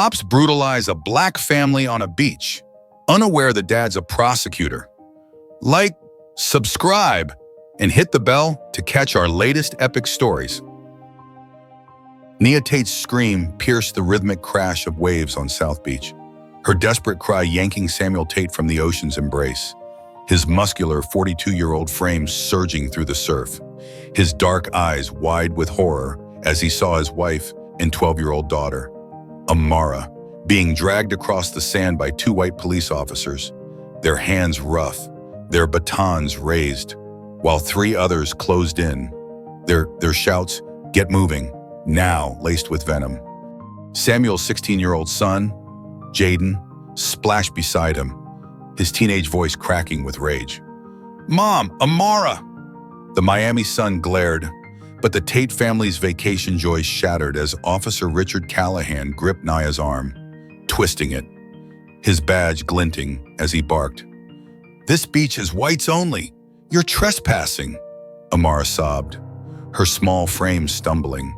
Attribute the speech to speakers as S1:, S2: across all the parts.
S1: Cops brutalize a black family on a beach, unaware the dad's a prosecutor. Like, subscribe, and hit the bell to catch our latest epic stories. Nia Tate's scream pierced the rhythmic crash of waves on South Beach, her desperate cry yanking Samuel Tate from the ocean's embrace, his muscular 42-year-old frame surging through the surf, his dark eyes wide with horror as he saw his wife and 12-year-old daughter, Amara, being dragged across the sand by two white police officers, their hands rough, their batons raised, while three others closed in, their shouts, "Get moving," now laced with venom. Samuel's 16-year-old son, Jaden, splashed beside him, his teenage voice cracking with rage. "Mom, Amara!" The Miami sun glared, but the Tate family's vacation joy shattered as Officer Richard Callahan gripped Nia's arm, twisting it, his badge glinting as he barked. "This beach is whites only. You're trespassing," Amara sobbed, her small frame stumbling,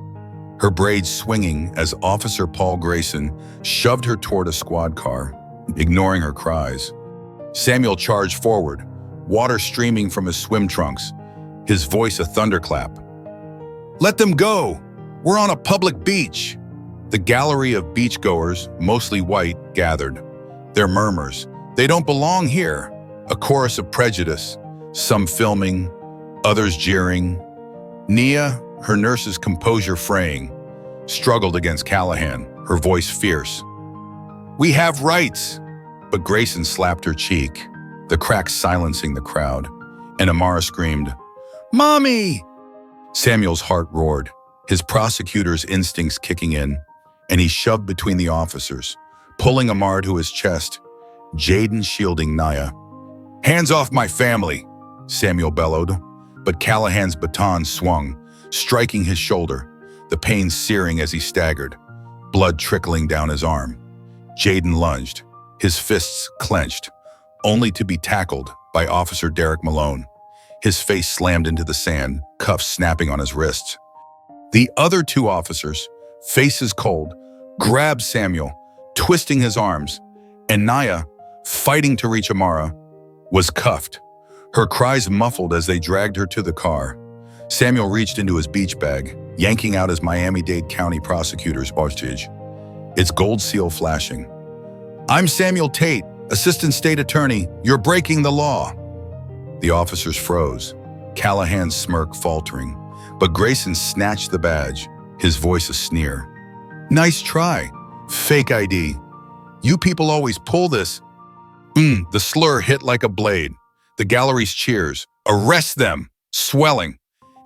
S1: her braids swinging as Officer Paul Grayson shoved her toward a squad car, ignoring her cries. Samuel charged forward, water streaming from his swim trunks, his voice a thunderclap. "Let them go! We're on a public beach!" The gallery of beachgoers, mostly white, gathered. Their murmurs, "They don't belong here," a chorus of prejudice, some filming, others jeering. Nia, her nurse's composure fraying, struggled against Callahan, her voice fierce. "We have rights!" But Grayson slapped her cheek, the crack silencing the crowd, and Amara screamed, "Mommy!" Samuel's heart roared, his prosecutor's instincts kicking in, and he shoved between the officers, pulling Amara to his chest, Jaden shielding Nia. "Hands off my family!" Samuel bellowed, but Callahan's baton swung, striking his shoulder, the pain searing as he staggered, blood trickling down his arm. Jaden lunged, his fists clenched, only to be tackled by Officer Derek Malone. His face slammed into the sand, cuffs snapping on his wrists. The other two officers, faces cold, grabbed Samuel, twisting his arms, and Nia, fighting to reach Amara, was cuffed, her cries muffled as they dragged her to the car. Samuel reached into his beach bag, yanking out his Miami-Dade County prosecutor's badge, its gold seal flashing. "I'm Samuel Tate, Assistant State Attorney. You're breaking the law." The officers froze, Callahan's smirk faltering, but Grayson snatched the badge, his voice a sneer. "Nice try. Fake ID. You people always pull this." The slur hit like a blade. The gallery's cheers, "Arrest them!" swelling,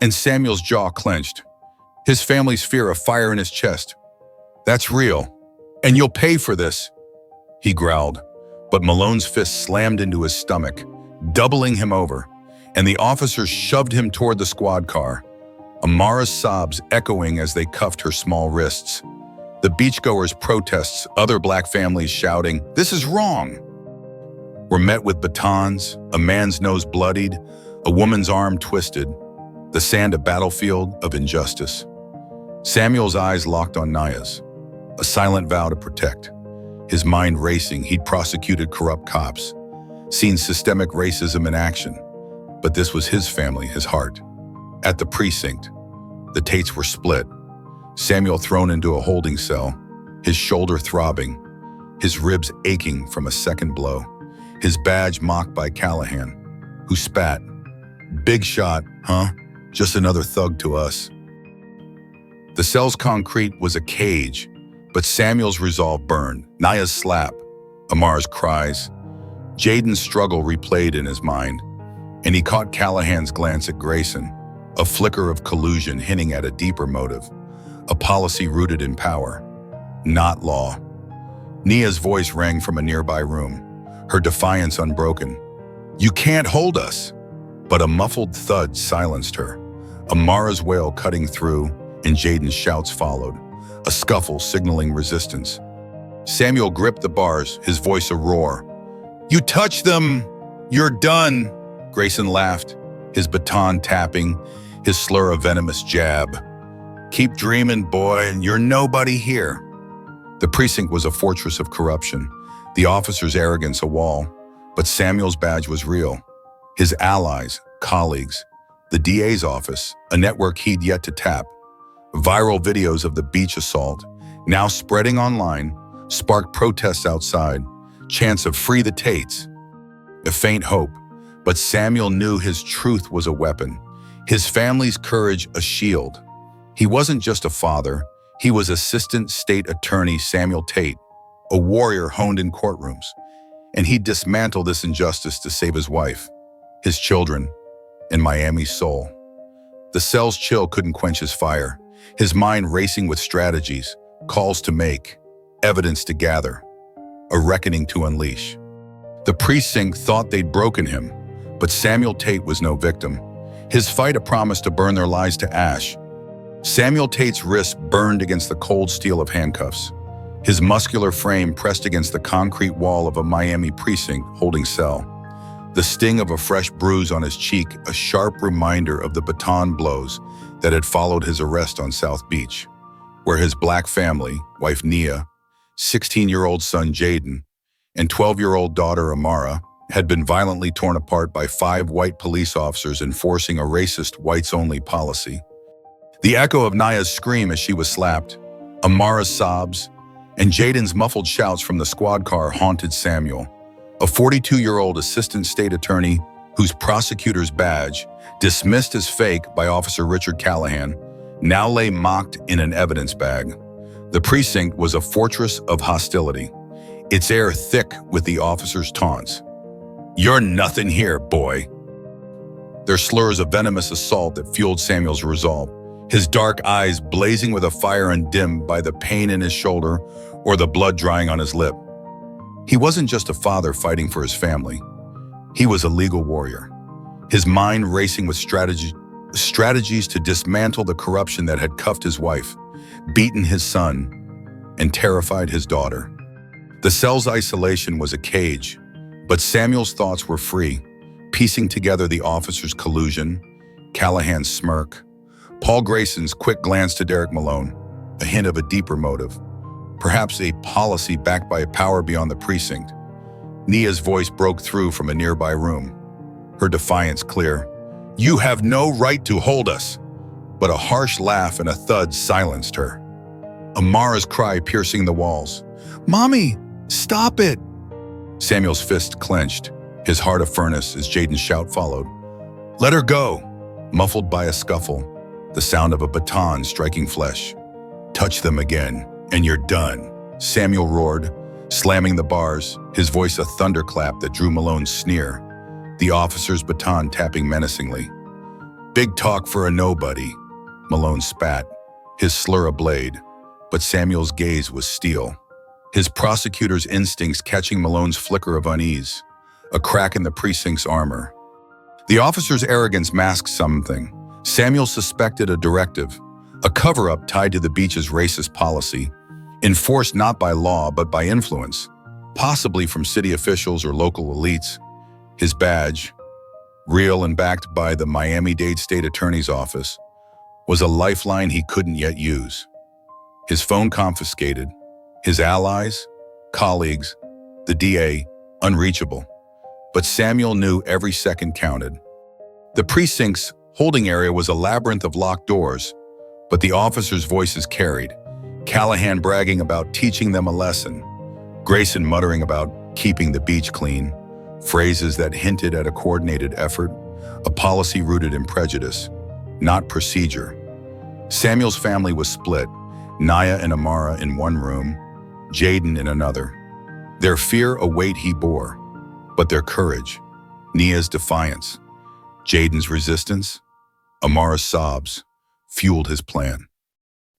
S1: and Samuel's jaw clenched, his family's fear of fire in his chest. "That's real, and you'll pay for this," he growled, but Malone's fist slammed into his stomach, doubling him over, and the officers shoved him toward the squad car, Amara's sobs echoing as they cuffed her small wrists. The beachgoers' protests, other black families shouting, "This is wrong," were met with batons, a man's nose bloodied, a woman's arm twisted, the sand a battlefield of injustice. Samuel's eyes locked on Nia's, a silent vow to protect. His mind racing, he'd prosecuted corrupt cops, seen systemic racism in action, but this was his family, his heart. At the precinct, the Tates were split, Samuel thrown into a holding cell, his shoulder throbbing, his ribs aching from a second blow, his badge mocked by Callahan, who spat, "Big shot, huh? Just another thug to us." The cell's concrete was a cage, but Samuel's resolve burned. Nia's slap, Amara's cries, Jaden's struggle replayed in his mind, and he caught Callahan's glance at Grayson, a flicker of collusion hinting at a deeper motive, a policy rooted in power, not law. Nia's voice rang from a nearby room, her defiance unbroken. "You can't hold us!" But a muffled thud silenced her, Amara's wail cutting through, and Jaden's shouts followed, a scuffle signaling resistance. Samuel gripped the bars, his voice a roar. "You touch them, you're done!" Grayson laughed, his baton tapping, his slur a venomous jab. "Keep dreaming, boy, and you're nobody here." The precinct was a fortress of corruption, the officers' arrogance a wall, but Samuel's badge was real. His allies, colleagues, the DA's office, a network he'd yet to tap. Viral videos of the beach assault, now spreading online, sparked protests outside, chants of "Free the Tates." A faint hope, but Samuel knew his truth was a weapon, his family's courage a shield. He wasn't just a father, he was Assistant State Attorney Samuel Tate, a warrior honed in courtrooms, and he'd dismantle this injustice to save his wife, his children, and Miami's soul. The cell's chill couldn't quench his fire, his mind racing with strategies, calls to make, evidence to gather, a reckoning to unleash. The precinct thought they'd broken him, but Samuel Tate was no victim. His fight a promise to burn their lies to ash. Samuel Tate's wrists burned against the cold steel of handcuffs, his muscular frame pressed against the concrete wall of a Miami precinct holding cell. The sting of a fresh bruise on his cheek, a sharp reminder of the baton blows that had followed his arrest on South Beach, where his black family, wife Nia, 16-year-old son Jaden, and 12-year-old daughter Amara, had been violently torn apart by 5 white police officers enforcing a racist whites-only policy. The echo of Nia's scream as she was slapped, Amara's sobs, and Jaden's muffled shouts from the squad car haunted Samuel, a 42-year-old assistant state attorney whose prosecutor's badge, dismissed as fake by Officer Richard Callahan, now lay mocked in an evidence bag. The precinct was a fortress of hostility, its air thick with the officers' taunts. "You're nothing here, boy." Their slurs of venomous assault that fueled Samuel's resolve, his dark eyes blazing with a fire undimmed by the pain in his shoulder or the blood drying on his lip. He wasn't just a father fighting for his family. He was a legal warrior, his mind racing with strategies to dismantle the corruption that had cuffed his wife, beaten his son, and terrified his daughter. The cell's isolation was a cage, but Samuel's thoughts were free, piecing together the officer's collusion, Callahan's smirk, Paul Grayson's quick glance to Derek Malone, a hint of a deeper motive, perhaps a policy backed by power beyond the precinct. Nia's voice broke through from a nearby room, her defiance clear. "You have no right to hold us!" But a harsh laugh and a thud silenced her. Amara's cry piercing the walls. "Mommy, stop it!" Samuel's fist clenched, his heart a furnace as Jaden's shout followed. "Let her go!" Muffled by a scuffle, the sound of a baton striking flesh. "Touch them again, and you're done," Samuel roared, slamming the bars, his voice a thunderclap that drew Malone's sneer, the officer's baton tapping menacingly. "Big talk for a nobody," Malone spat, his slur a blade, but Samuel's gaze was steel, his prosecutor's instincts catching Malone's flicker of unease, a crack in the precinct's armor. The officer's arrogance masked something. Samuel suspected a directive, a cover-up tied to the beach's racist policy, enforced not by law but by influence, possibly from city officials or local elites. His badge, real and backed by the Miami-Dade State Attorney's Office, was a lifeline he couldn't yet use. His phone confiscated, his allies, colleagues, the DA, unreachable. But Samuel knew every second counted. The precinct's holding area was a labyrinth of locked doors, but the officers' voices carried, Callahan bragging about teaching them a lesson, Grayson muttering about keeping the beach clean, phrases that hinted at a coordinated effort, a policy rooted in prejudice, not procedure. Samuel's family was split, Nia and Amara in one room, Jaden in another. Their fear a weight he bore, but their courage, Nia's defiance, Jaden's resistance, Amara's sobs, fueled his plan.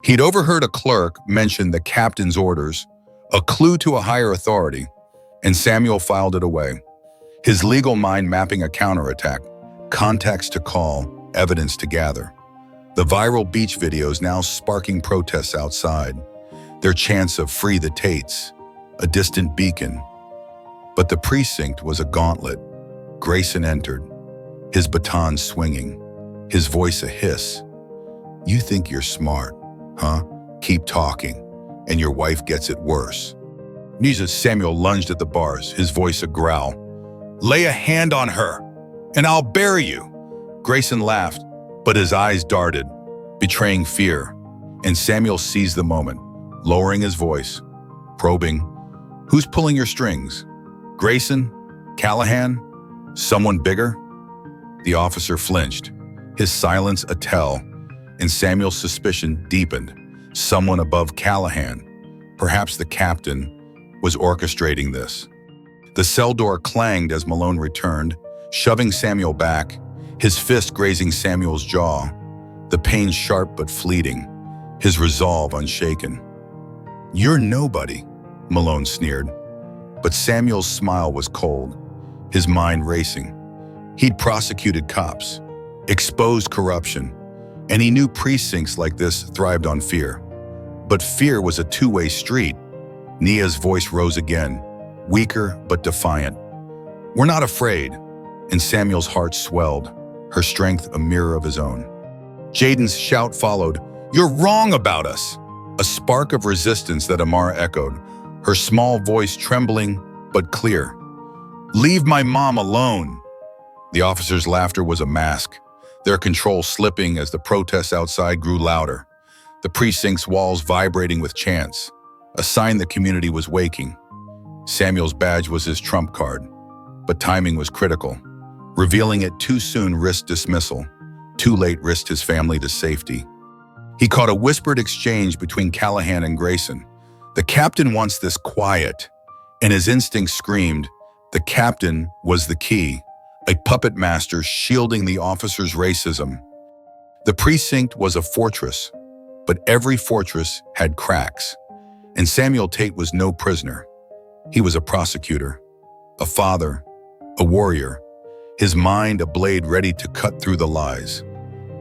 S1: He'd overheard a clerk mention the captain's orders, a clue to a higher authority, and Samuel filed it away, his legal mind mapping a counterattack, contacts to call, evidence to gather. The viral beach videos now sparking protests outside, their chants of "Free the Tates," a distant beacon. But the precinct was a gauntlet. Grayson entered, his baton swinging, his voice a hiss. "You think you're smart, huh? Keep talking, and your wife gets it worse. Samuel lunged at the bars, his voice a growl. Lay a hand on her, and I'll bury you. Grayson laughed, but his eyes darted, betraying fear, and Samuel seized the moment, lowering his voice, probing, Who's pulling your strings? Grayson? Callahan? Someone bigger? The officer flinched, his silence a tell, and Samuel's suspicion deepened. Someone above Callahan, perhaps the captain, was orchestrating this. The cell door clanged as Malone returned, shoving Samuel back, his fist grazing Samuel's jaw, the pain sharp but fleeting, his resolve unshaken. You're nobody, Malone sneered. But Samuel's smile was cold, his mind racing. He'd prosecuted cops, exposed corruption, and he knew precincts like this thrived on fear. But fear was a two-way street. Nia's voice rose again, weaker but defiant. We're not afraid, and Samuel's heart swelled, her strength a mirror of his own. Jaden's shout followed, You're wrong about us! A spark of resistance that Amara echoed, her small voice trembling but clear. Leave my mom alone! The officer's laughter was a mask, their control slipping as the protests outside grew louder, the precinct's walls vibrating with chants, a sign the community was waking. Samuel's badge was his trump card, but timing was critical. Revealing it too soon risked dismissal, too late risked his family to safety. He caught a whispered exchange between Callahan and Grayson. The captain wants this quiet, and his instinct screamed, the captain was the key, a puppet master shielding the officer's racism. The precinct was a fortress, but every fortress had cracks, and Samuel Tate was no prisoner. He was a prosecutor, a father, a warrior, his mind a blade ready to cut through the lies.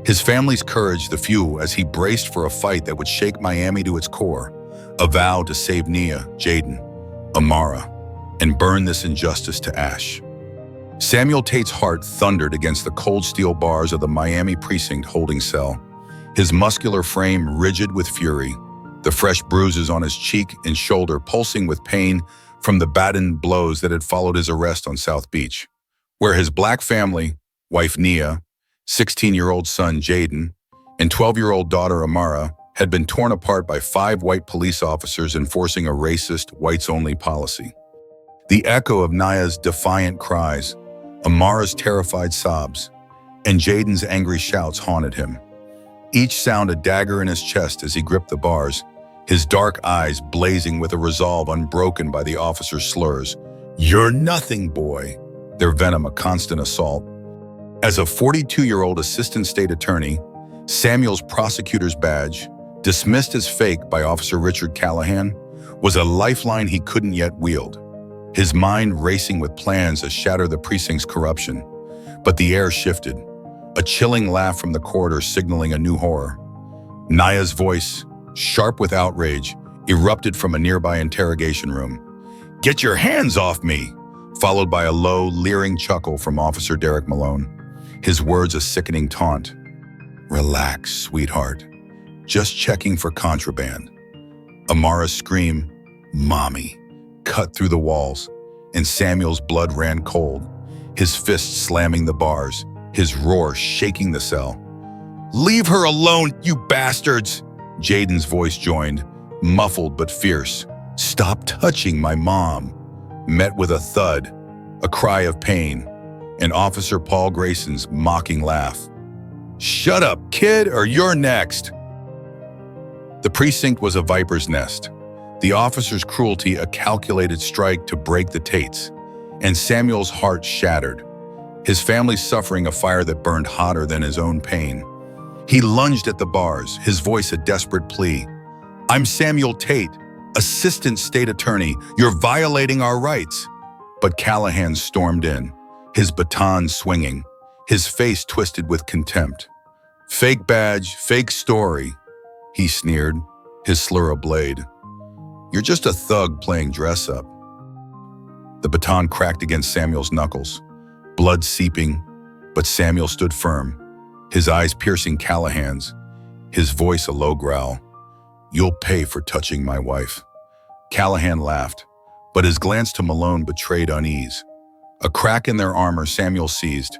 S1: His family's courage the fuel as he braced for a fight that would shake Miami to its core, a vow to save Nia, Jaden, Amara, and burn this injustice to ash. Samuel Tate's heart thundered against the cold steel bars of the Miami precinct holding cell, his muscular frame rigid with fury, the fresh bruises on his cheek and shoulder pulsing with pain from the battened blows that had followed his arrest on South Beach, where his black family, wife Nia, 16-year-old son Jaden, and 12-year-old daughter Amara had been torn apart by 5 white police officers enforcing a racist, whites-only policy. The echo of Nia's defiant cries, Amara's terrified sobs, and Jaden's angry shouts haunted him. Each sound a dagger in his chest as he gripped the bars, his dark eyes blazing with a resolve unbroken by the officer's slurs. You're nothing, boy. Their venom a constant assault. As a 42-year-old assistant state attorney, Samuel's prosecutor's badge, dismissed as fake by Officer Richard Callahan, was a lifeline he couldn't yet wield. His mind racing with plans to shatter the precinct's corruption. But the air shifted, a chilling laugh from the corridor signaling a new horror. Nia's voice, sharp with outrage, erupted from a nearby interrogation room. Get your hands off me! Followed by a low, leering chuckle from Officer Derek Malone, his words a sickening taunt. Relax, sweetheart. Just checking for contraband. Amara's scream, Mommy, cut through the walls, and Samuel's blood ran cold, his fist slamming the bars, his roar shaking the cell. Leave her alone, you bastards! Jaden's voice joined, muffled but fierce. Stop touching my mom. Met with a thud, a cry of pain, and Officer Paul Grayson's mocking laugh. Shut up, kid, or you're next. The precinct was a viper's nest, the officer's cruelty a calculated strike to break the Tates, and Samuel's heart shattered, his family suffering a fire that burned hotter than his own pain. He lunged at the bars, his voice a desperate plea. I'm Samuel Tate, assistant state attorney. You're violating our rights. But Callahan stormed in, his baton swinging, his face twisted with contempt. Fake badge, fake story, he sneered, his slur a blade. You're just a thug playing dress-up. The baton cracked against Samuel's knuckles, blood seeping, but Samuel stood firm, his eyes piercing Callahan's, his voice a low growl. "You'll pay for touching my wife." Callahan laughed, but his glance to Malone betrayed unease. A crack in their armor Samuel seized,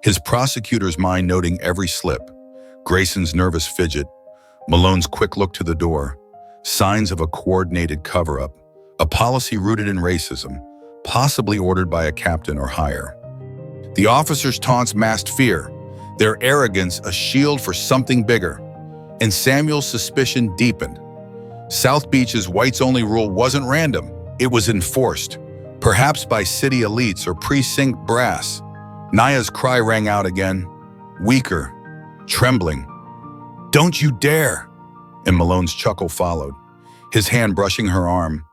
S1: his prosecutor's mind noting every slip. Grayson's nervous fidget, Malone's quick look to the door, signs of a coordinated cover-up, a policy rooted in racism, possibly ordered by a captain or higher. The officers' taunts masked fear, their arrogance a shield for something bigger, and Samuel's suspicion deepened. South Beach's whites-only rule wasn't random, it was enforced, perhaps by city elites or precinct brass. Naya's cry rang out again, weaker, trembling. "Don't you dare!" And Malone's chuckle followed, his hand brushing her arm,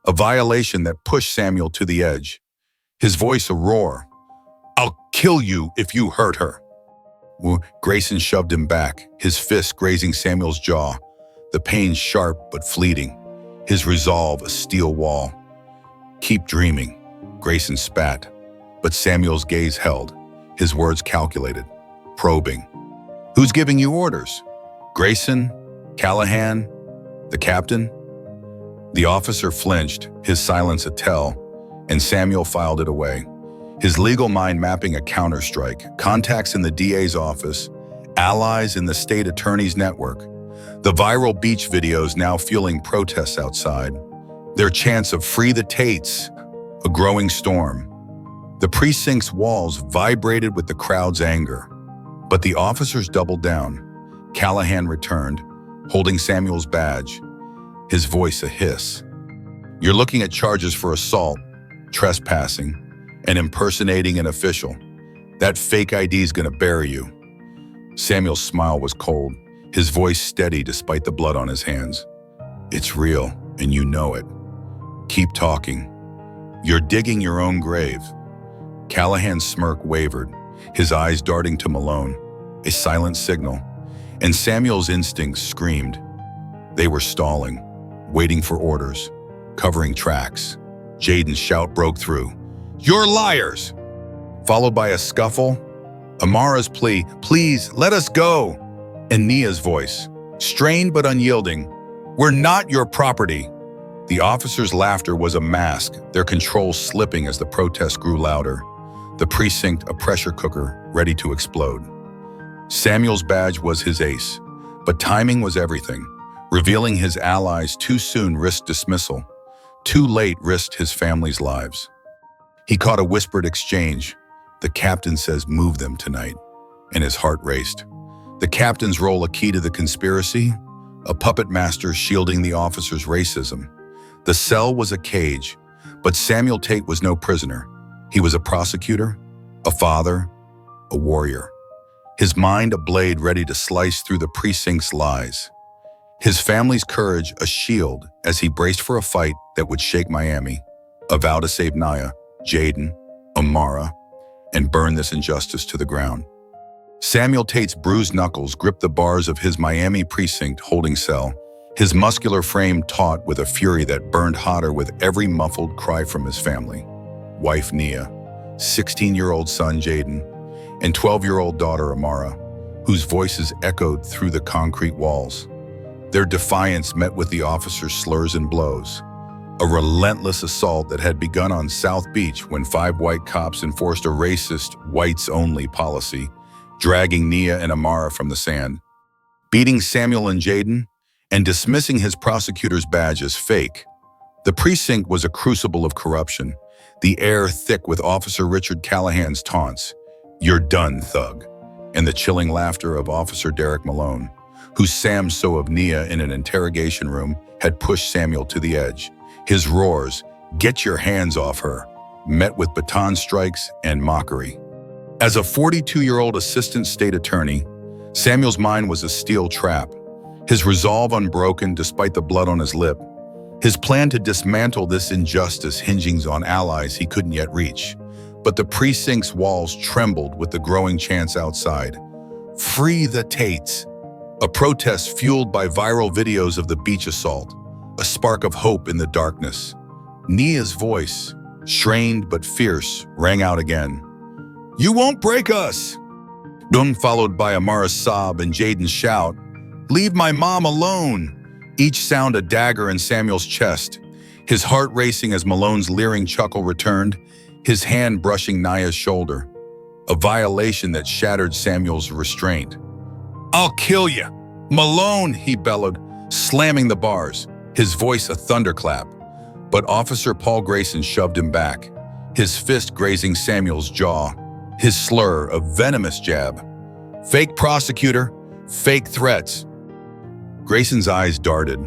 S1: a violation that pushed Samuel to the edge. His voice a roar. "I'll kill you if you hurt her." Grayson shoved him back, his fist grazing Samuel's jaw, the pain sharp but fleeting, his resolve a steel wall. "Keep dreaming," Grayson spat, but Samuel's gaze held, his words calculated, probing. "Who's giving you orders? Grayson? Callahan? The captain?" The officer flinched, his silence a tell, and Samuel filed it away, his legal mind mapping a counterstrike, contacts in the DA's office, allies in the state attorney's network, the viral beach videos now fueling protests outside, their chants of "Free the Tates," a growing storm. The precinct's walls vibrated with the crowd's anger, but the officers doubled down. Callahan returned, holding Samuel's badge, his voice a hiss. "You're looking at charges for assault, trespassing, and impersonating an official. That fake ID's gonna bury you." Samuel's smile was cold, his voice steady despite the blood on his hands. "It's real, and you know it. Keep talking. You're digging your own grave." Callahan's smirk wavered, his eyes darting to Malone, a silent signal, and Samuel's instincts screamed. They were stalling, waiting for orders, covering tracks. Jaden's shout broke through. "You're liars!" Followed by a scuffle, Amara's plea, "Please, let us go," and Nia's voice, strained but unyielding, "We're not your property." The officers' laughter was a mask, their control slipping as the protest grew louder, the precinct a pressure cooker ready to explode. Samuel's badge was his ace, but timing was everything. Revealing his allies too soon risked dismissal, too late risked his family's lives. He caught a whispered exchange. "The captain says move them tonight," and his heart raced. The captain's role a key to the conspiracy, a puppet master shielding the officers' racism. The cell was a cage, but Samuel Tate was no prisoner. He was a prosecutor, a father, a warrior. His mind a blade ready to slice through the precinct's lies. His family's courage a shield as he braced for a fight that would shake Miami, a vow to save Naya, Jaden, Amara, and burn this injustice to the ground. Samuel Tate's bruised knuckles gripped the bars of his Miami precinct holding cell, his muscular frame taut with a fury that burned hotter with every muffled cry from his family. Wife Nia, 16-year-old son Jaden, and 12-year-old daughter Amara, whose voices echoed through the concrete walls. Their defiance met with the officers' slurs and blows, a relentless assault that had begun on South Beach when 5 white cops enforced a racist, whites-only policy, dragging Nia and Amara from the sand. Beating Samuel and Jaden, and dismissing his prosecutor's badge as fake. The precinct was a crucible of corruption, the air thick with Officer Richard Callahan's taunts, "You're done, thug," and the chilling laughter of Officer Derek Malone, who Sam saw of Nia in an interrogation room had pushed Samuel to the edge. His roars, "Get your hands off her," met with baton strikes and mockery. As a 42-year-old assistant state attorney, Samuel's mind was a steel trap, his resolve unbroken despite the blood on his lip, his plan to dismantle this injustice hinging on allies he couldn't yet reach. But the precinct's walls trembled with the growing chants outside. "Free the Tates," a protest fueled by viral videos of the beach assault, a spark of hope in the darkness. Nia's voice, strained but fierce, rang out again. "You won't break us!" Followed by Amara's sob and Jaden's shout, "Leave my mom alone!" each sound a dagger in Samuel's chest, his heart racing as Malone's leering chuckle returned, his hand brushing Naya's shoulder, a violation that shattered Samuel's restraint. "I'll kill you, Malone," he bellowed, slamming the bars, his voice a thunderclap. But Officer Paul Grayson shoved him back, his fist grazing Samuel's jaw, his slur a venomous jab. "Fake prosecutor, fake threats." Grayson's eyes darted,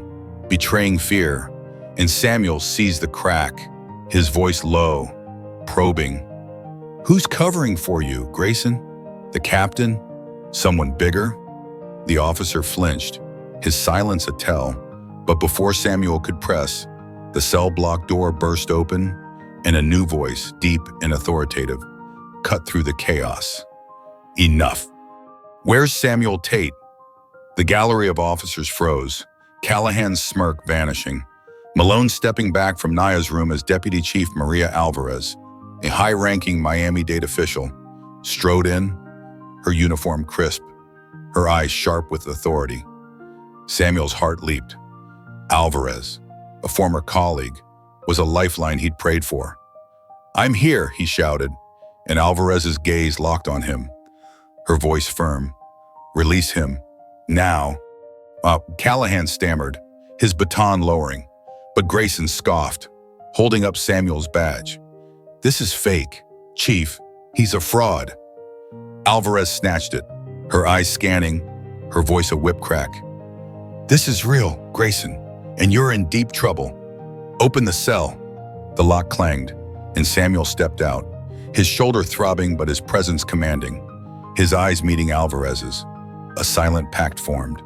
S1: betraying fear, and Samuel seized the crack, his voice low, probing. "Who's covering for you, Grayson? The captain? Someone bigger?" The officer flinched, his silence a tell, but before Samuel could press, the cell block door burst open, and a new voice, deep and authoritative, cut through the chaos. "Enough. Where's Samuel Tate?" The gallery of officers froze, Callahan's smirk vanishing. Malone stepping back from Naya's room as Deputy Chief Maria Alvarez, a high-ranking Miami-Dade official, strode in, her uniform crisp, her eyes sharp with authority. Samuel's heart leaped. Alvarez, a former colleague, was a lifeline he'd prayed for. "I'm here," he shouted, and Alvarez's gaze locked on him, her voice firm. "Release him. Now." Callahan stammered, his baton lowering, but Grayson scoffed, holding up Samuel's badge. "This is fake, Chief. He's a fraud." Alvarez snatched it, her eyes scanning, her voice a whip crack. "This is real, Grayson, and you're in deep trouble. Open the cell." The lock clanged, and Samuel stepped out, his shoulder throbbing but his presence commanding, his eyes meeting Alvarez's. A silent pact formed.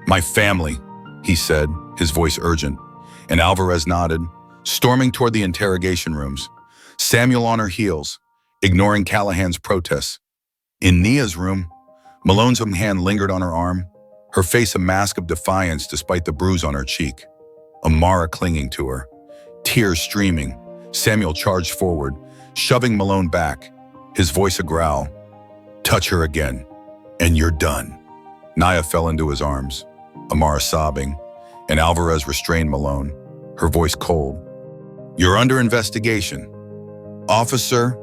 S1: "My family," he said, his voice urgent, and Alvarez nodded, storming toward the interrogation rooms, Samuel on her heels, ignoring Callahan's protests. In Nia's room, Malone's hand lingered on her arm, her face a mask of defiance despite the bruise on her cheek. Amara clinging to her, tears streaming. Samuel charged forward, shoving Malone back, his voice a growl. "Touch her again, and you're done." Nia fell into his arms, Amara sobbing, and Alvarez restrained Malone, her voice cold. "You're under investigation." Officer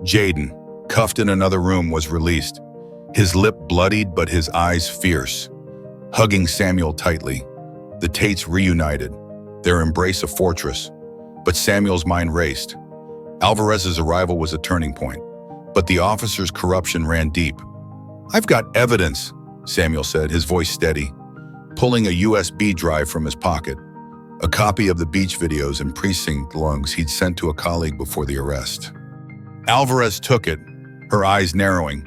S1: Jaden, cuffed in another room, was released, his lip bloodied but his eyes fierce, hugging Samuel tightly. The Tates reunited, their embrace a fortress, but Samuel's mind raced. Alvarez's arrival was a turning point, but the officer's corruption ran deep. "I've got evidence," Samuel said, his voice steady, pulling a USB drive from his pocket, a copy of the beach videos and precinct logs he'd sent to a colleague before the arrest. Alvarez took it, her eyes narrowing.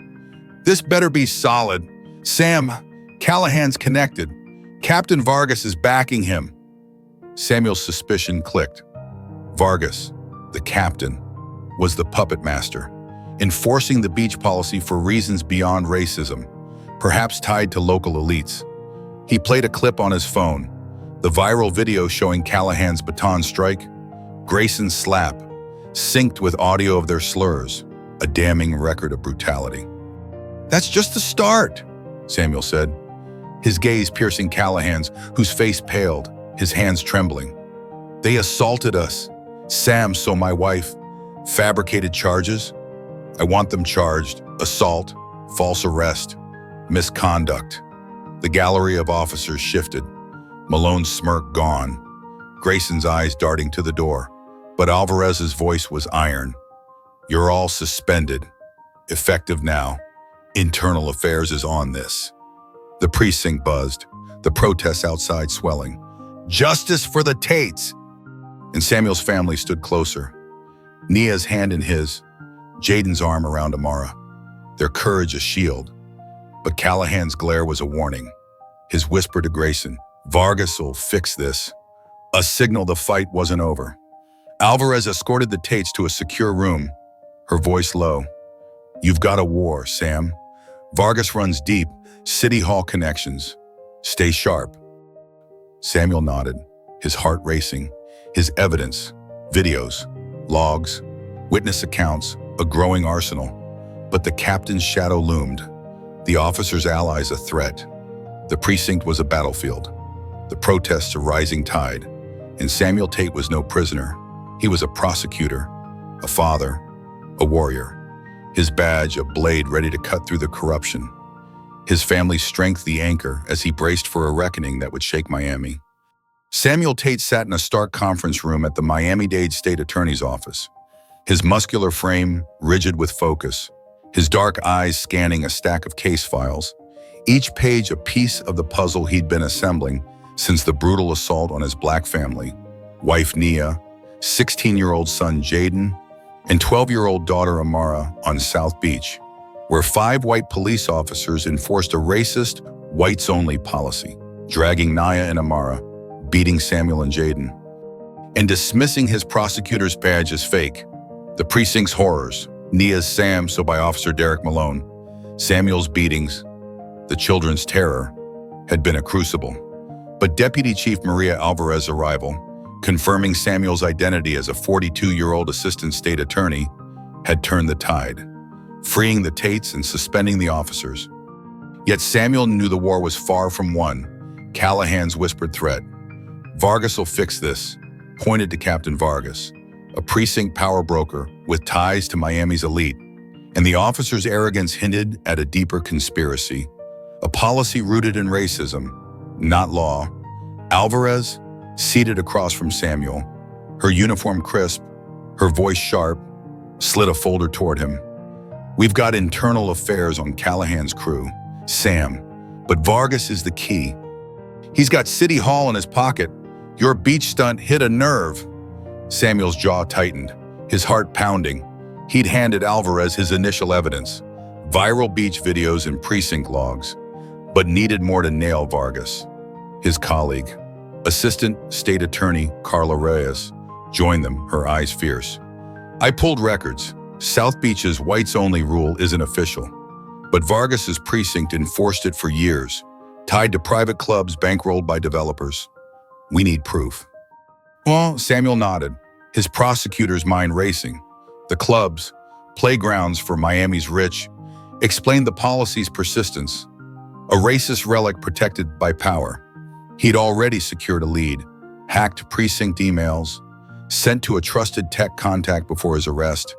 S1: "This better be solid. Sam, Callahan's connected. Captain Vargas is backing him." Samuel's suspicion clicked. Vargas, the captain, was the puppet master, enforcing the beach policy for reasons beyond racism, perhaps tied to local elites. He played a clip on his phone, the viral video showing Callahan's baton strike, Grayson's slap, synced with audio of their slurs, a damning record of brutality. "That's just the start," Samuel said, his gaze piercing Callahan's, whose face paled, his hands trembling. "They assaulted us. Sam, so my wife, fabricated charges. I want them charged. Assault, false arrest, misconduct." The gallery of officers shifted, Malone's smirk gone, Grayson's eyes darting to the door, but Alvarez's voice was iron. "You're all suspended. Effective now. Internal Affairs is on this." The precinct buzzed, the protests outside swelling. "Justice for the Tates!" And Samuel's family stood closer, Nia's hand in his, Jaden's arm around Amara, their courage a shield. But Callahan's glare was a warning, his whisper to Grayson, "Vargas will fix this," a signal the fight wasn't over. Alvarez escorted the Tates to a secure room, her voice low. "You've got a war, Sam. Vargas runs deep, City Hall connections. Stay sharp." Samuel nodded, his heart racing, his evidence, videos, logs, witness accounts, a growing arsenal. But the captain's shadow loomed, the officer's allies a threat. The precinct was a battlefield. The protests a rising tide, and Samuel Tate was no prisoner. He was a prosecutor, a father, a warrior. His badge, a blade ready to cut through the corruption. His family's strength, the anchor, as he braced for a reckoning that would shake Miami. Samuel Tate sat in a stark conference room at the Miami-Dade State Attorney's office. His muscular frame rigid with focus, his dark eyes scanning a stack of case files, each page a piece of the puzzle he'd been assembling since the brutal assault on his black family. Wife Nia, 16-year-old son Jaden, and 12-year-old daughter Amara on South Beach, where 5 white police officers enforced a racist, whites-only policy, dragging Nia and Amara, beating Samuel and Jaden, and dismissing his prosecutor's badge as fake. The precinct's horrors, Nia's Sam, so by Officer Derek Malone, Samuel's beatings, the children's terror, had been a crucible. But Deputy Chief Maria Alvarez's arrival, confirming Samuel's identity as a 42-year-old assistant state attorney, had turned the tide, freeing the Tates and suspending the officers. Yet Samuel knew the war was far from won. Callahan's whispered threat, "Vargas will fix this," pointed to Captain Vargas, a precinct power broker with ties to Miami's elite, and the officer's arrogance hinted at a deeper conspiracy, a policy rooted in racism, not law. Alvarez, seated across from Samuel, her uniform crisp, her voice sharp, slid a folder toward him. "We've got internal affairs on Callahan's crew, Sam, but Vargas is the key. He's got City Hall in his pocket. Your beach stunt hit a nerve." Samuel's jaw tightened, his heart pounding. He'd handed Alvarez his initial evidence, viral beach videos and precinct logs, but needed more to nail Vargas. His colleague, Assistant State Attorney Carla Reyes, joined them, her eyes fierce. "I pulled records. South Beach's whites-only rule isn't official, but Vargas's precinct enforced it for years, tied to private clubs bankrolled by developers. We need proof." Well, Samuel nodded, his prosecutor's mind racing. The clubs, playgrounds for Miami's rich, explained the policy's persistence, a racist relic protected by power. He'd already secured a lead, hacked precinct emails, sent to a trusted tech contact before his arrest,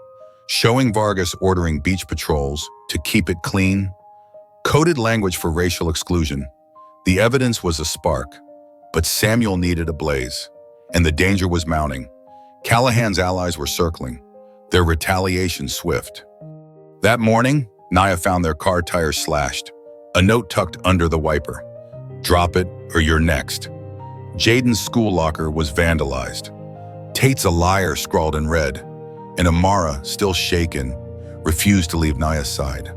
S1: showing Vargas ordering beach patrols to keep it clean, coded language for racial exclusion. The evidence was a spark, but Samuel needed a blaze, and the danger was mounting. Callahan's allies were circling, their retaliation swift. That morning, Nia found their car tires slashed, a note tucked under the wiper. "Drop it or you're next." Jaden's school locker was vandalized. "Tate's a liar" scrawled in red, and Amara, still shaken, refused to leave Nia's side,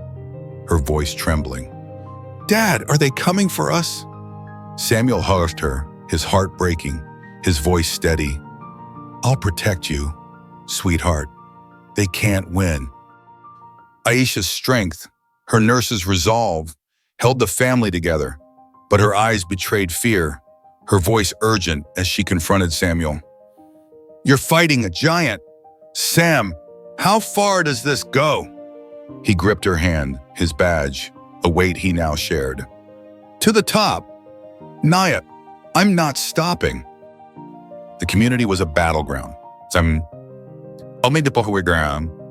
S1: her voice trembling. "Dad, are they coming for us?" Samuel hugged her, his heart breaking, his voice steady. "I'll protect you, sweetheart. They can't win." Aisha's strength, her nurse's resolve, held the family together, but her eyes betrayed fear, her voice urgent as she confronted Samuel. "You're fighting a giant. Sam, how far does this go?" He gripped her hand, his badge, a weight he now shared. "To the top. Nia, I'm not stopping." The community was a battleground.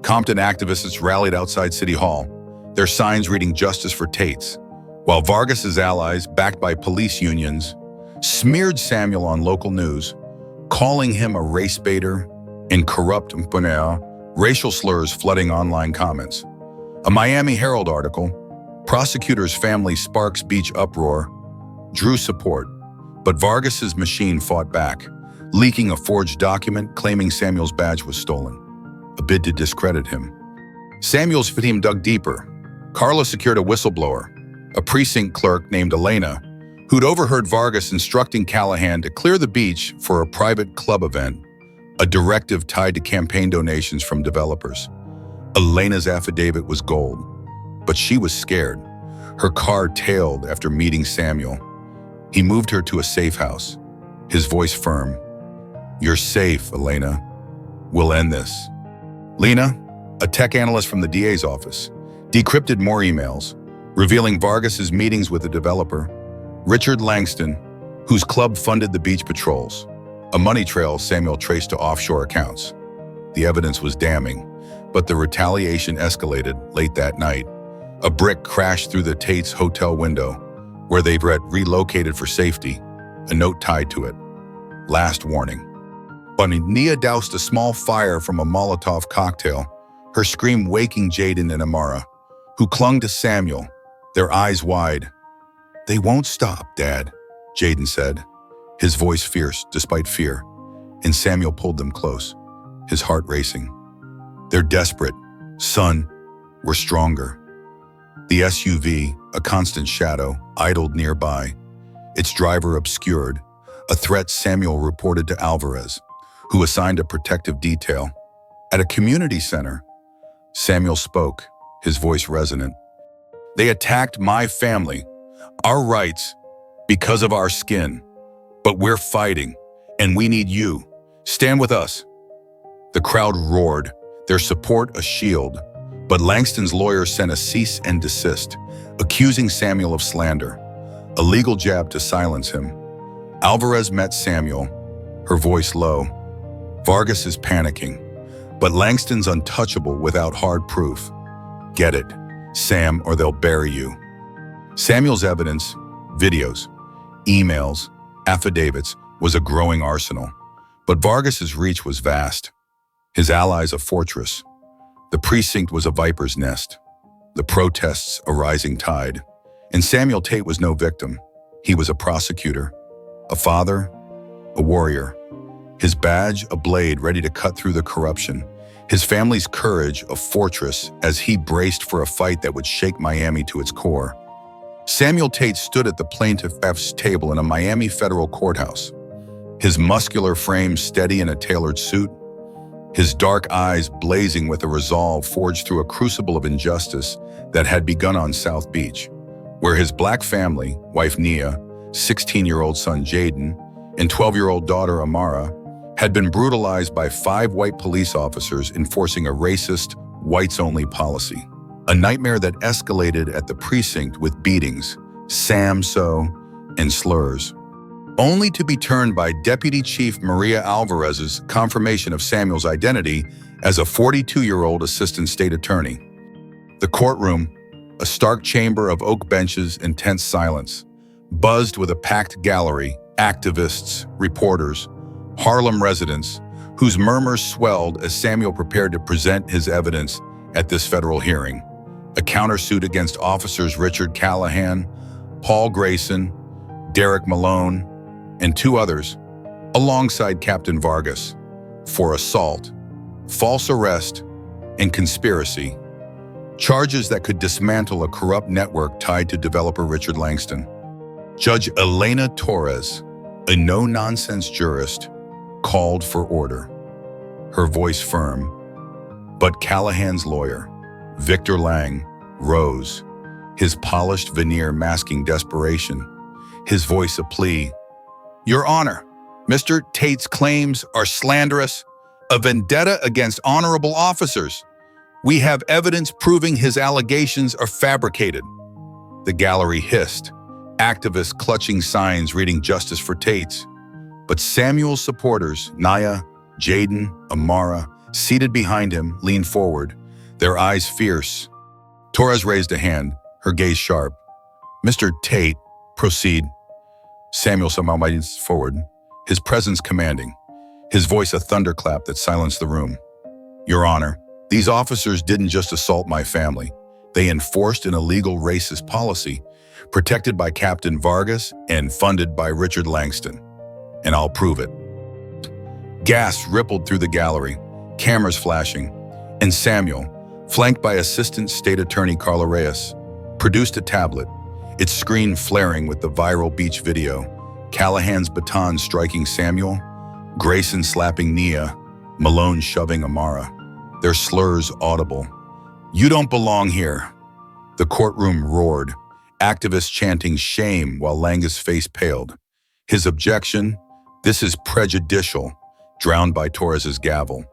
S1: Compton activists rallied outside City Hall, their signs reading "Justice for Tates," while Vargas's allies, backed by police unions, smeared Samuel on local news, calling him a race baiter and corrupt, racial slurs flooding online comments. A Miami Herald article, "Prosecutor's Family Sparks Beach Uproar," drew support, but Vargas's machine fought back, leaking a forged document claiming Samuel's badge was stolen, a bid to discredit him. Samuel's team dug deeper. Carla secured a whistleblower, a precinct clerk named Elena, who'd overheard Vargas instructing Callahan to clear the beach for a private club event, a directive tied to campaign donations from developers. Elena's affidavit was gold, but she was scared. Her car tailed after meeting Samuel. He moved her to a safe house, his voice firm. "You're safe, Elena. We'll end this." Lena, a tech analyst from the DA's office, decrypted more emails, revealing Vargas's meetings with the developer, Richard Langston, whose club funded the beach patrols, a money trail Samuel traced to offshore accounts. The evidence was damning, but the retaliation escalated late that night. A brick crashed through the Tate's hotel window, where they'd relocated for safety, a note tied to it. Last warning. But Nia doused a small fire from a Molotov cocktail, her scream waking Jaden and Amara, who clung to Samuel, their eyes wide. "They won't stop, Dad," Jaden said, his voice fierce despite fear, and Samuel pulled them close, his heart racing. "They're desperate. Son, we're stronger." The SUV, a constant shadow, idled nearby, its driver obscured, a threat Samuel reported to Alvarez, who assigned a protective detail. At a community center, Samuel spoke, his voice resonant. "They attacked my family, our rights, because of our skin. But we're fighting, and we need you. Stand with us." The crowd roared, their support a shield, but Langston's lawyer sent a cease and desist, accusing Samuel of slander, a legal jab to silence him. Alvarez met Samuel, her voice low. "Vargas is panicking, but Langston's untouchable without hard proof. Get it, Sam, or they'll bury you." Samuel's evidence, videos, emails, affidavits, was a growing arsenal, but Vargas's reach was vast. His allies a fortress. The precinct was a viper's nest. The protests a rising tide. And Samuel Tate was no victim. He was a prosecutor, a father, a warrior. His badge a blade ready to cut through the corruption. His family's courage a fortress as he braced for a fight that would shake Miami to its core. Samuel Tate stood at the plaintiff's table in a Miami federal courthouse, his muscular frame steady in a tailored suit, his dark eyes blazing with a resolve forged through a crucible of injustice that had begun on South Beach, where his black family, wife Nia, 16-year-old son Jaden, and 12-year-old daughter Amara, had been brutalized by 5 white police officers enforcing a racist, whites-only policy. A nightmare that escalated at the precinct with beatings, Sam-so, and slurs, only to be turned by Deputy Chief Maria Alvarez's confirmation of Samuel's identity as a 42-year-old assistant state attorney. The courtroom, a stark chamber of oak benches and tense silence, buzzed with a packed gallery, activists, reporters, Harlem residents, whose murmurs swelled as Samuel prepared to present his evidence at this federal hearing. A countersuit against officers Richard Callahan, Paul Grayson, Derek Malone, and 2 others, alongside Captain Vargas, for assault, false arrest, and conspiracy, charges that could dismantle a corrupt network tied to developer Richard Langston. Judge Elena Torres, a no-nonsense jurist, called for order, her voice firm, but Callahan's lawyer, Victor Lang, rose, his polished veneer masking desperation, his voice a plea. "Your Honor, Mr. Tate's claims are slanderous, a vendetta against honorable officers. We have evidence proving his allegations are fabricated." The gallery hissed, activists clutching signs reading "Justice for Tate's." But Samuel's supporters, Naya, Jaden, Amara, seated behind him, leaned forward, their eyes fierce. Torres raised a hand, her gaze sharp. "Mr. Tate, proceed." Samuel somehow leans forward, his presence commanding, his voice a thunderclap that silenced the room. "Your Honor, these officers didn't just assault my family. They enforced an illegal racist policy, protected by Captain Vargas and funded by Richard Langston. And I'll prove it." Gasps rippled through the gallery, cameras flashing, and Samuel, flanked by Assistant State Attorney Carla Reyes, produced a tablet, its screen flaring with the viral beach video, Callahan's baton striking Samuel, Grayson slapping Nia, Malone shoving Amara, their slurs audible. "You don't belong here." The courtroom roared, activists chanting shame while Langa's face paled. His objection, "This is prejudicial," drowned by Torres's gavel,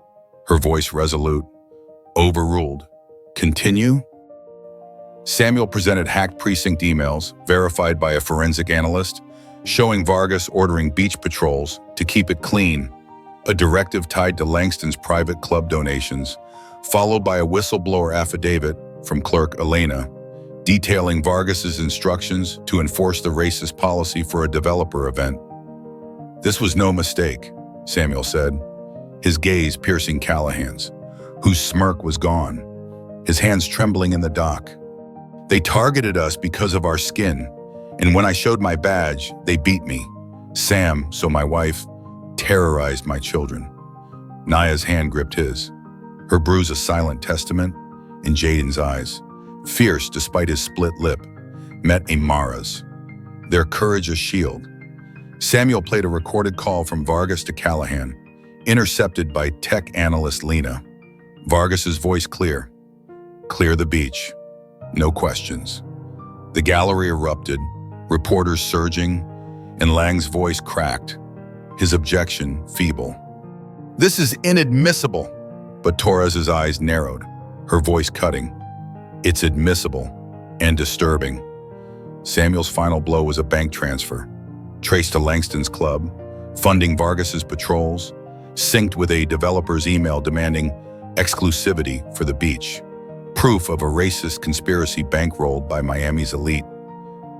S1: her voice resolute. "Overruled. Continue?" Samuel presented hacked precinct emails, verified by a forensic analyst, showing Vargas ordering beach patrols to keep it clean, a directive tied to Langston's private club donations, followed by a whistleblower affidavit from clerk Elena, detailing Vargas's instructions to enforce the racist policy for a developer event. This was no mistake, Samuel said, his gaze piercing Callahan's, whose smirk was gone, his hands trembling in the dock. They targeted us because of our skin, and when I showed my badge, they beat me. Sam, so my wife, terrorized my children. Naya's hand gripped his, her bruise a silent testament, and Jaden's eyes, fierce despite his split lip, met Amara's, their courage a shield. Samuel played a recorded call from Vargas to Callahan, intercepted by tech analyst Lena. Vargas's voice clear. Clear the beach. No questions. The gallery erupted, reporters surging, and Lang's voice cracked, his objection feeble. This is inadmissible. But Torres's eyes narrowed, her voice cutting. It's admissible and disturbing. Samuel's final blow was a bank transfer, traced to Langston's club, funding Vargas's patrols, synced with a developer's email demanding exclusivity for the beach, proof of a racist conspiracy bankrolled by Miami's elite.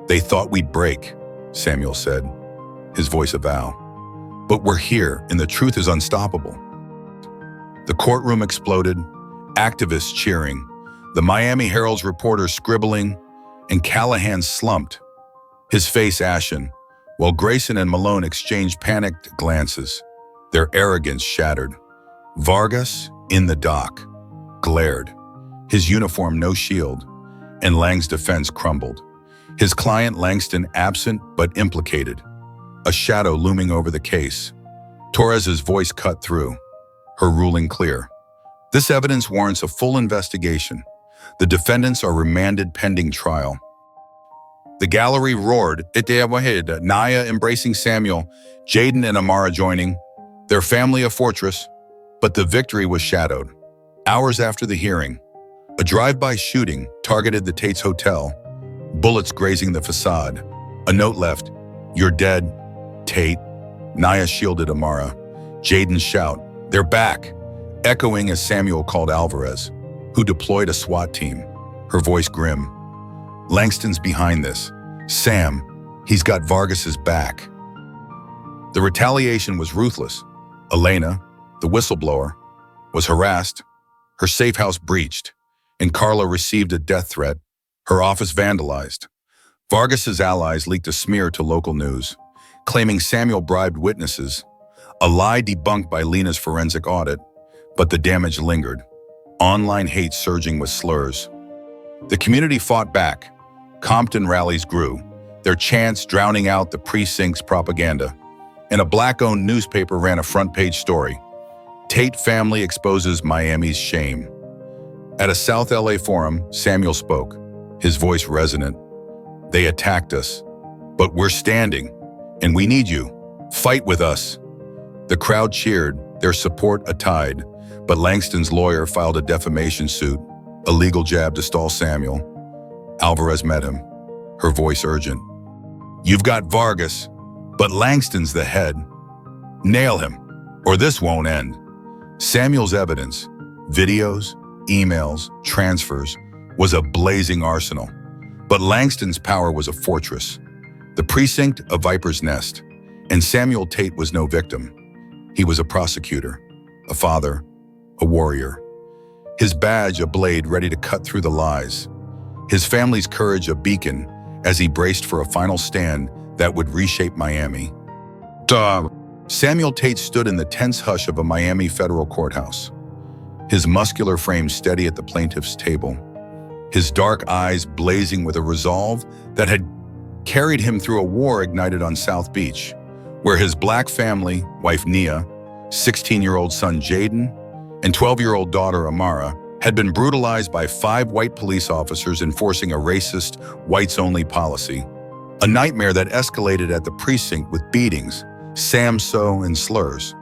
S1: They thought we'd break, Samuel said, his voice a vow. But we're here, and the truth is unstoppable. The courtroom exploded, activists cheering, the Miami Herald's reporters scribbling, and Callahan slumped, his face ashen, while Grayson and Malone exchanged panicked glances, their arrogance shattered. Vargas, in the dock, glared, his uniform no shield, and Lang's defense crumbled. His client Langston absent but implicated, a shadow looming over the case. Torres's voice cut through, her ruling clear. This evidence warrants a full investigation. The defendants are remanded pending trial. The gallery roared, Naya embracing Samuel, Jaden and Amara joining, their family a fortress, but the victory was shadowed. Hours after the hearing, a drive-by shooting targeted the Tate's hotel, bullets grazing the facade. A note left, "You're dead, Tate." Naya shielded Amara. Jaden's shout, "They're back," echoing as Samuel called Alvarez, who deployed a SWAT team, her voice grim. "Langston's behind this. Sam, he's got Vargas's back." The retaliation was ruthless. Elena, the whistleblower, was harassed, her safe house breached, and Carla received a death threat, her office vandalized. Vargas's allies leaked a smear to local news, claiming Samuel bribed witnesses, a lie debunked by Lena's forensic audit, but the damage lingered, online hate surging with slurs. The community fought back. Compton rallies grew, their chants drowning out the precinct's propaganda, and a Black-owned newspaper ran a front-page story. Tate family exposes Miami's shame. At a South LA forum, Samuel spoke, his voice resonant. "They attacked us, but we're standing, and we need you. Fight with us." The crowd cheered, their support a tide, but Langston's lawyer filed a defamation suit, a legal jab to stall Samuel. Alvarez met him, her voice urgent. "You've got Vargas, but Langston's the head. Nail him, or this won't end." Samuel's evidence, videos, emails, transfers, was a blazing arsenal. But Langston's power was a fortress, the precinct a viper's nest, and Samuel Tate was no victim. He was a prosecutor, a father, a warrior. His badge a blade ready to cut through the lies. His family's courage a beacon as he braced for a final stand that would reshape Miami. Samuel Tate stood in the tense hush of a Miami federal courthouse, his muscular frame steady at the plaintiff's table, his dark eyes blazing with a resolve that had carried him through a war ignited on South Beach, where his Black family, wife Nia, 16-year-old son Jaden, and 12-year-old daughter Amara had been brutalized by 5 white police officers enforcing a racist, whites-only policy, a nightmare that escalated at the precinct with beatings, Samso, and slurs,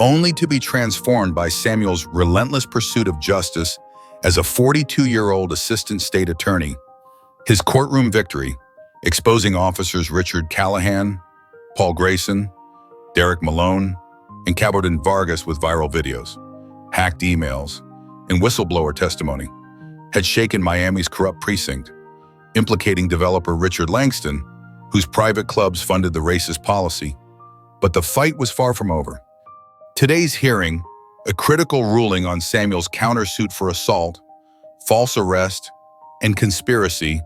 S1: only to be transformed by Samuel's relentless pursuit of justice as a 42-year-old assistant state attorney. His courtroom victory, exposing officers Richard Callahan, Paul Grayson, Derek Malone, and Cabardin Vargas with viral videos, hacked emails, and whistleblower testimony had shaken Miami's corrupt precinct, implicating developer Richard Langston, whose private clubs funded the racist policy. But the fight was far from over. Today's hearing, a critical ruling on Samuel's countersuit for assault, false arrest, and conspiracy,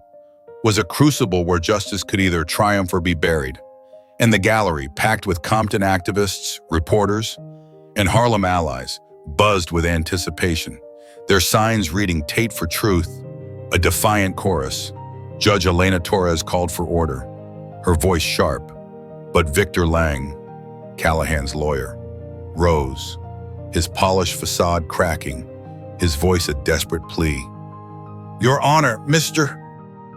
S1: was a crucible where justice could either triumph or be buried. And the gallery, packed with Compton activists, reporters, and Harlem allies, buzzed with anticipation, their signs reading "Tate for Truth," a defiant chorus. Judge Elena Torres called for order, her voice sharp, but Victor Lang, Callahan's lawyer, rose, his polished facade cracking, his voice a desperate plea. "Your Honor, Mr.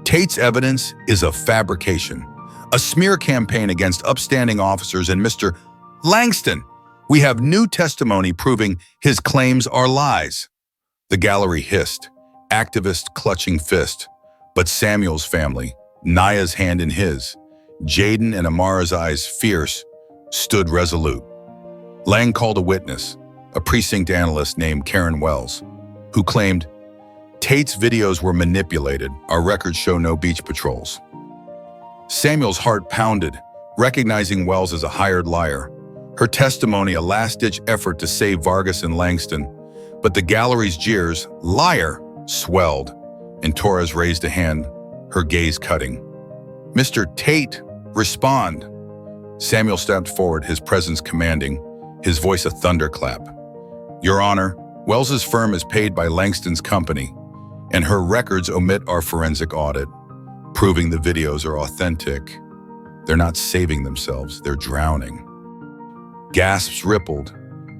S1: Tate's evidence is a fabrication, a smear campaign against upstanding officers and Mr. Langston. We have new testimony proving his claims are lies." The gallery hissed, activist clutching fist, but Samuel's family, Naya's hand in his, Jaden and Amara's eyes fierce, stood resolute. Lang called a witness, a precinct analyst named Karen Wells, who claimed, "Tate's videos were manipulated. Our records show no beach patrols." Samuel's heart pounded, recognizing Wells as a hired liar. Her testimony a last-ditch effort to save Vargas and Langston. But the gallery's jeers, "Liar," swelled, and Torres raised a hand, her gaze cutting. "Mr. Tate, respond." Samuel stepped forward, his presence commanding, his voice a thunderclap. "Your Honor, Wells's firm is paid by Langston's company, and her records omit our forensic audit, proving the videos are authentic. They're not saving themselves, they're drowning." Gasps rippled,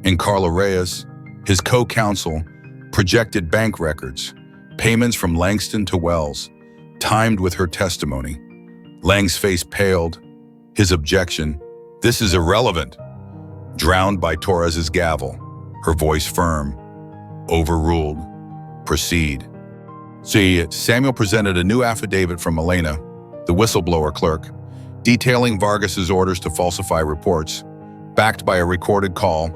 S1: and Carla Reyes, his co-counsel, projected bank records, payments from Langston to Wells, timed with her testimony. Lang's face paled, his objection, "This is irrelevant," drowned by Torres's gavel, her voice firm. "Overruled. Proceed." Samuel presented a new affidavit from Elena, the whistleblower clerk, detailing Vargas's orders to falsify reports, backed by a recorded call.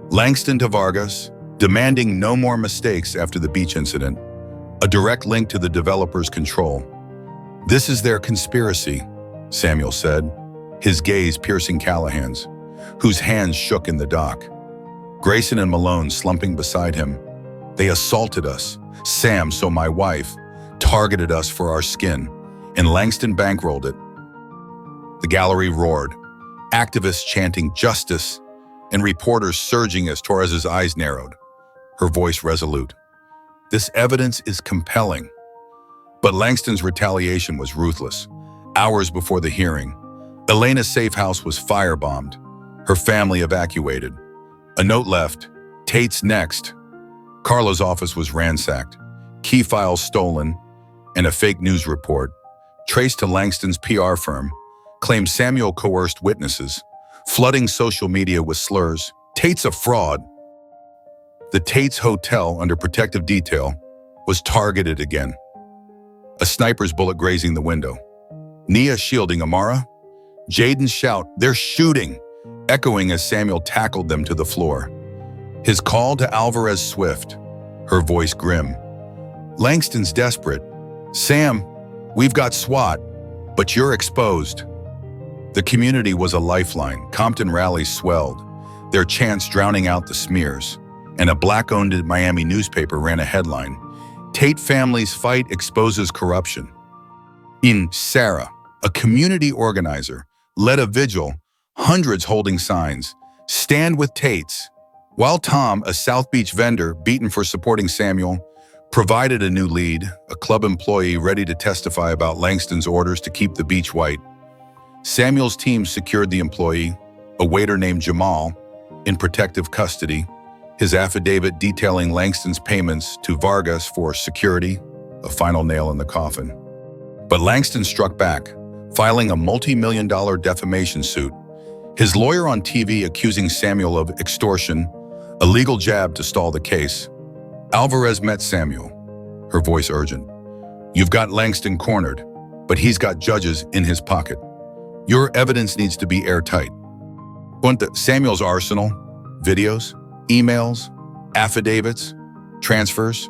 S1: Langston to Vargas, demanding no more mistakes after the beach incident, a direct link to the developer's control. "This is their conspiracy," Samuel said, his gaze piercing Callahan's, whose hands shook in the dock. Grayson and Malone slumping beside him. "They assaulted us. Sam, so my wife, targeted us for our skin, and Langston bankrolled it." The gallery roared, activists chanting "justice," and reporters surging as Torres's eyes narrowed, her voice resolute. "This evidence is compelling." But Langston's retaliation was ruthless. Hours before the hearing, Elena's safe house was firebombed, her family evacuated. A note left, "Tate's next." Carla's office was ransacked, key files stolen, and a fake news report, traced to Langston's PR firm, claimed Samuel coerced witnesses, flooding social media with slurs. "Tate's a fraud." The Tate's Hotel, under protective detail, was targeted again. A sniper's bullet grazing the window. Nia shielding Amara. Jaden's shout, "They're shooting," echoing as Samuel tackled them to the floor. His call to Alvarez swift, her voice grim. Langston's desperate. "Sam, we've got SWAT, but you're exposed." The community was a lifeline. Compton rallies swelled, their chants drowning out the smears, and a Black-owned Miami newspaper ran a headline, "Tate Family's Fight Exposes Corruption." Sarah, a community organizer, led a vigil, hundreds holding signs, "Stand with Tate's," while Tom, a South Beach vendor beaten for supporting Samuel, provided a new lead, a club employee ready to testify about Langston's orders to keep the beach white. Samuel's team secured the employee, a waiter named Jamal, in protective custody, his affidavit detailing Langston's payments to Vargas for security, a final nail in the coffin. But Langston struck back, filing a multi-million-dollar defamation suit, his lawyer on TV accusing Samuel of extortion, a legal jab to stall the case. Alvarez met Samuel, her voice urgent. "You've got Langston cornered, but he's got judges in his pocket. Your evidence needs to be airtight. Samuel's arsenal, videos, emails, affidavits, transfers,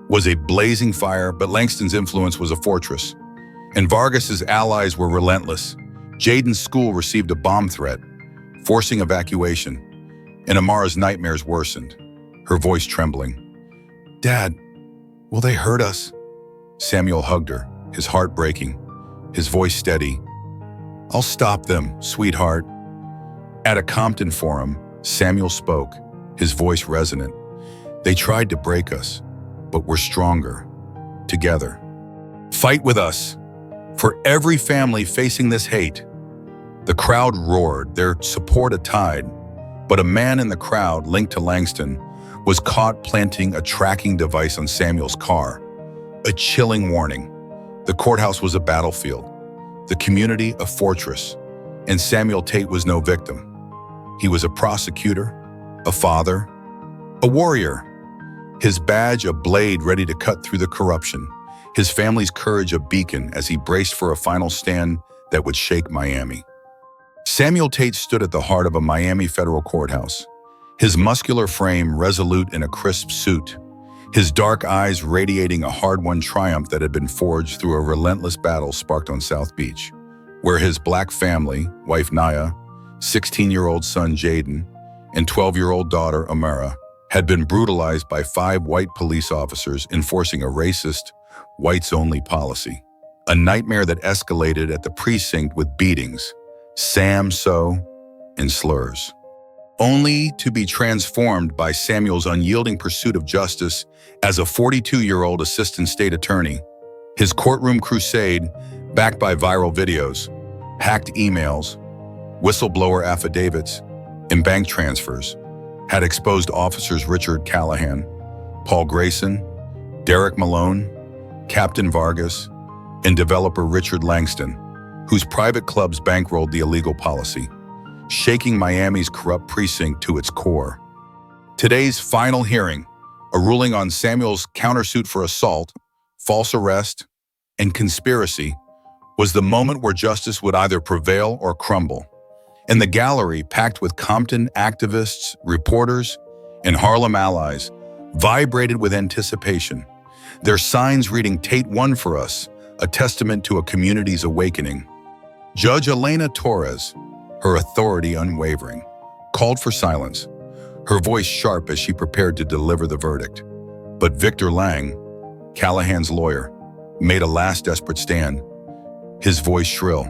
S1: was a blazing fire, but Langston's influence was a fortress. And Vargas's allies were relentless. Jaden's school received a bomb threat, forcing evacuation, and Amara's nightmares worsened, her voice trembling. "Dad, will they hurt us?" Samuel hugged her, his heart breaking, his voice steady. "I'll stop them, sweetheart." At a Compton forum, Samuel spoke, his voice resonant. "They tried to break us, but we're stronger, together. Fight with us, for every family facing this hate." The crowd roared, their support a tide, but a man in the crowd linked to Langston was caught planting a tracking device on Samuel's car. A chilling warning. The courthouse was a battlefield, the community a fortress, and Samuel Tate was no victim. He was a prosecutor, a father, a warrior. His badge a blade ready to cut through the corruption, his family's courage a beacon as he braced for a final stand that would shake Miami. Samuel Tate stood at the heart of a Miami federal courthouse, his muscular frame resolute in a crisp suit, his dark eyes radiating a hard-won triumph that had been forged through a relentless battle sparked on South Beach, where his black family, wife Naya, 16-year-old son Jaden, and 12-year-old daughter Amara, had been brutalized by 5 white police officers enforcing a racist, whites-only policy. A nightmare that escalated at the precinct with beatings, Sam So, and slurs. Only to be transformed by Samuel's unyielding pursuit of justice as a 42-year-old assistant state attorney. His courtroom crusade, backed by viral videos, hacked emails, whistleblower affidavits, and bank transfers, had exposed officers Richard Callahan, Paul Grayson, Derek Malone, Captain Vargas, and developer Richard Langston, whose private clubs bankrolled the illegal policy, shaking Miami's corrupt precinct to its core. Today's final hearing, a ruling on Samuel's countersuit for assault, false arrest, and conspiracy, was the moment where justice would either prevail or crumble. And the gallery, packed with Compton activists, reporters, and Harlem allies, vibrated with anticipation, their signs reading "Tate won for us," a testament to a community's awakening. Judge Elena Torres, her authority unwavering, called for silence, her voice sharp as she prepared to deliver the verdict. But Victor Lang, Callahan's lawyer, made a last desperate stand, his voice shrill.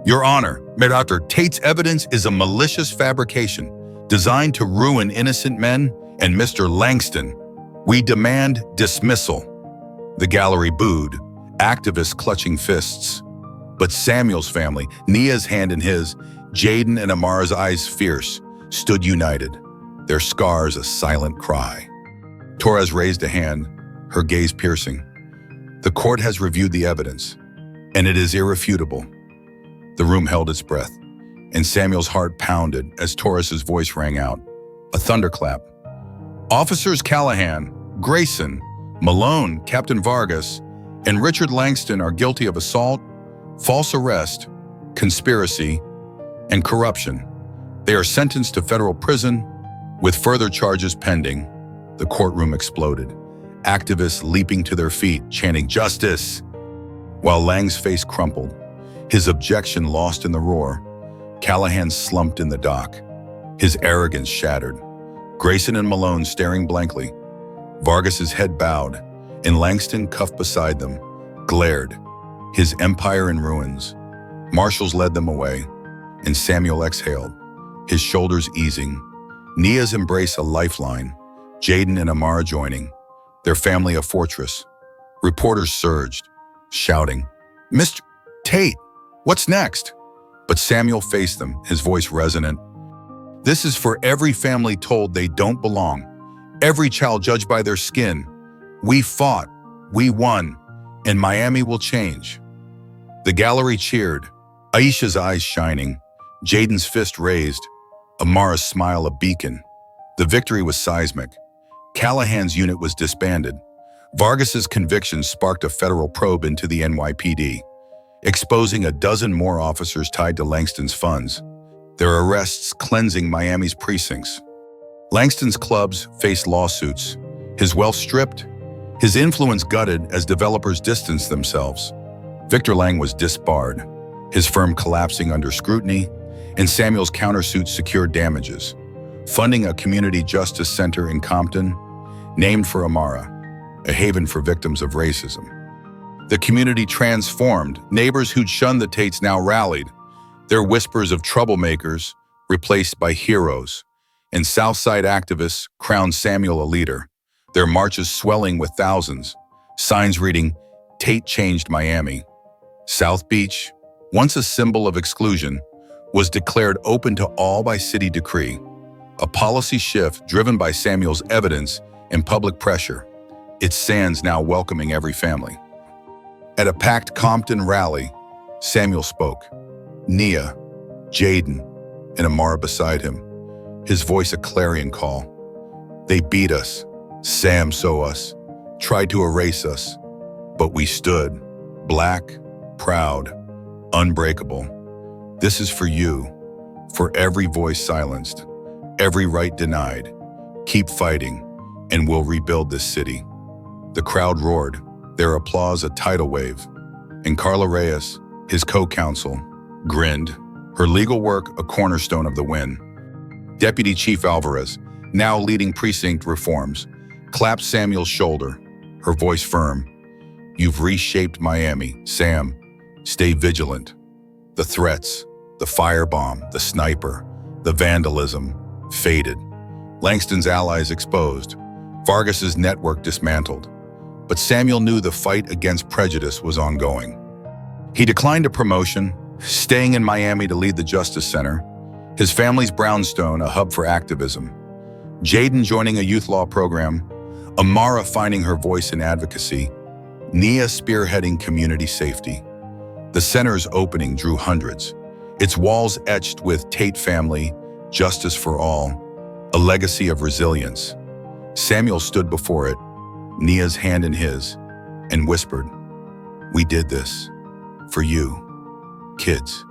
S1: "Your Honor, Dr. Tate's evidence is a malicious fabrication designed to ruin innocent men and Mr. Langston. We demand dismissal." The gallery booed, activists clutching fists. But Samuel's family, Nia's hand in his, Jaden and Amara's eyes fierce, stood united, their scars a silent cry. Torres raised a hand, her gaze piercing. "The court has reviewed the evidence, and it is irrefutable." The room held its breath, and Samuel's heart pounded as Torres's voice rang out, a thunderclap. "Officers Callahan, Grayson, Malone, Captain Vargas, and Richard Langston are guilty of assault, false arrest, conspiracy, and corruption. They are sentenced to federal prison, with further charges pending." The courtroom exploded, activists leaping to their feet, chanting "Justice!" While Lang's face crumpled, his objection lost in the roar, Callahan slumped in the dock, his arrogance shattered, Grayson and Malone staring blankly. Vargas's head bowed, and Langston, cuffed beside them, glared, his empire in ruins. Marshals led them away, and Samuel exhaled, his shoulders easing. Nia's embrace a lifeline, Jaden and Amara joining, their family a fortress. Reporters surged, shouting, "Mr. Tate, what's next?" But Samuel faced them, his voice resonant. "This is for every family told they don't belong, every child judged by their skin. We fought, we won, and Miami will change." The gallery cheered, Aisha's eyes shining, Jaden's fist raised, Amara's smile a beacon. The victory was seismic. Callahan's unit was disbanded. Vargas's conviction sparked a federal probe into the NYPD. exposing a dozen more officers tied to Langston's funds, their arrests cleansing Miami's precincts. Langston's clubs faced lawsuits, his wealth stripped, his influence gutted as developers distanced themselves. Victor Lang was disbarred, his firm collapsing under scrutiny, and Samuel's countersuit secured damages, funding a community justice center in Compton, named for Amara, a haven for victims of racism. The community transformed. Neighbors who'd shunned the Tates now rallied, their whispers of troublemakers replaced by heroes, and Southside activists crowned Samuel a leader, their marches swelling with thousands, signs reading, "Tate changed Miami." South Beach, once a symbol of exclusion, was declared open to all by city decree, a policy shift driven by Samuel's evidence and public pressure, its sands now welcoming every family. At a packed Compton rally, Samuel spoke. Nia, Jaden, and Amara beside him, his voice a clarion call. They beat us, Sam saw us, tried to erase us, but we stood, black, proud, unbreakable. This is for you, for every voice silenced, every right denied. Keep fighting, and we'll rebuild this city. The crowd roared, their applause a tidal wave, and Carla Reyes, his co-counsel, grinned, her legal work a cornerstone of the win. Deputy Chief Alvarez, now leading precinct reforms, clapped Samuel's shoulder, her voice firm. You've reshaped Miami, Sam. Stay vigilant. The threats, the firebomb, the sniper, the vandalism, faded. Langston's allies exposed, Vargas's network dismantled. But Samuel knew the fight against prejudice was ongoing. He declined a promotion, staying in Miami to lead the Justice Center, his family's brownstone a hub for activism. Jaden joining a youth law program, Amara finding her voice in advocacy, Nia spearheading community safety. The center's opening drew hundreds, its walls etched with Tate family, justice for all, a legacy of resilience. Samuel stood before it, Nia's hand in his, and whispered, "We did this for you, kids."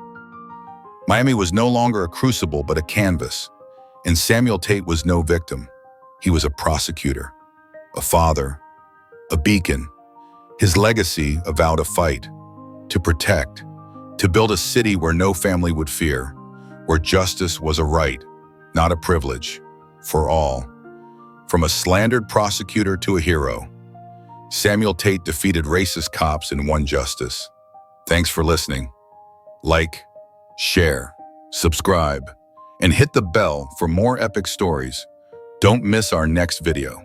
S1: Miami was no longer a crucible but a canvas, and Samuel Tate was no victim. He was a prosecutor, a father, a beacon. His legacy avowed a fight, to protect, to build a city where no family would fear, where justice was a right, not a privilege, for all. From a slandered prosecutor to a hero, Samuel Tate defeated racist cops and won justice. Thanks for listening. Like, share, subscribe, and hit the bell for more epic stories. Don't miss our next video.